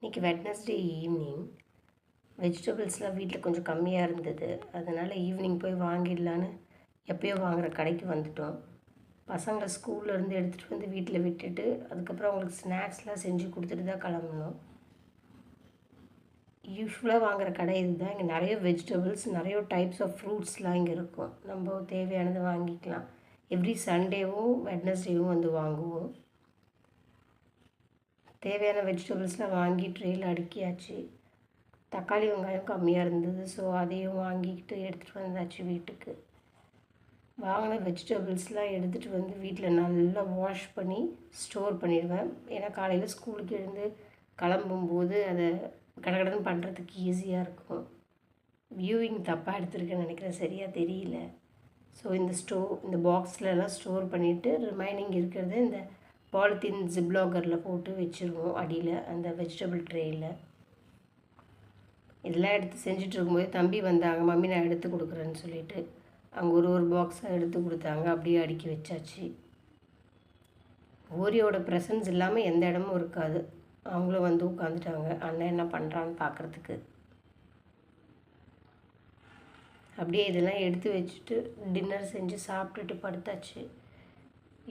இன்றைக்கி Wednesday evening வெஜிடபிள்ஸ்லாம் வீட்டில் கொஞ்சம் கம்மியாக இருந்தது. அதனால் ஈவினிங் போய் வாங்கிடலான்னு எப்போயோ வாங்குகிற கடைக்கு வந்துட்டோம். பசங்களை ஸ்கூல்லேருந்து எடுத்துகிட்டு வந்து வீட்டில் விட்டுட்டு அதுக்கப்புறம் அவங்களுக்கு ஸ்நாக்ஸ்லாம் செஞ்சு கொடுத்துட்டு தான் கிளம்பணும். யூஸ்வலாக வாங்குகிற கடை இது தான். இங்கே நிறைய வெஜிடபிள்ஸ், நிறைய டைப்ஸ் ஆஃப் ஃப்ரூட்ஸ்லாம் இங்கே இருக்கும். நம்ம தேவையானதை வாங்கிக்கலாம். எவ்ரி சண்டேவும் வெட்னஸ்டேவும் வந்து வாங்குவோம். தேவையான வெஜிடபிள்ஸ்லாம் வாங்கி ட்ரேயில் அடுக்கியாச்சு. தக்காளி வெங்காயம் கம்மியாக இருந்தது, ஸோ அதையும் வாங்கிக்கிட்டு எடுத்துகிட்டு வந்தாச்சு வீட்டுக்கு. வாங்கின வெஜிடபிள்ஸ்லாம் எடுத்துகிட்டு வந்து வீட்டில் நல்லா வாஷ் பண்ணி ஸ்டோர் பண்ணிடுவேன். ஏன்னா காலையில் ஸ்கூலுக்கு எழுந்து கிளம்பும்போது அதை கடகடன்னு பண்ணுறதுக்கு ஈஸியாக இருக்கும். வியூவிங் தப்பாக எடுத்துருக்கேன்னு நினைக்கிறேன், சரியாக தெரியல. ஸோ இந்த பாக்ஸ்லலாம் ஸ்டோர் பண்ணிவிட்டு ரிமைனிங் இருக்கிறது இந்த பாலித்தீன் ஜிப்லாகரில் போட்டு வச்சுருவோம் அடியில் அந்த வெஜிடபிள் ட்ரேயில். இதெல்லாம் எடுத்து செஞ்சுட்டு இருக்கும்போது தம்பி வந்தாங்க, மம்மி நான் எடுத்து கொடுக்குறேன்னு சொல்லிட்டு அவங்க ஒரு பாக்ஸாக எடுத்து கொடுத்தாங்க. அப்படியே அடுக்கி வச்சாச்சு. ஓரியோட ப்ரெசன்ஸ் இல்லாமல் எந்த இடமும் இருக்காது. அவங்களும் வந்து உட்காந்துட்டாங்க அண்ணன் என்ன பண்ணுறான்னு பார்க்குறதுக்கு. அப்படியே இதெல்லாம் எடுத்து வச்சுட்டு டின்னர் செஞ்சு சாப்பிட்டுட்டு படுத்தாச்சு.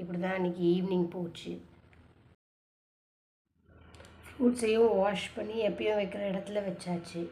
இப்படி தான் அன்றைக்கி ஈவினிங் போச்சு. ஃப்ரூட்ஸையும் வாஷ் பண்ணி எப்பயும் வைக்கிற இடத்துல வச்சாச்சு.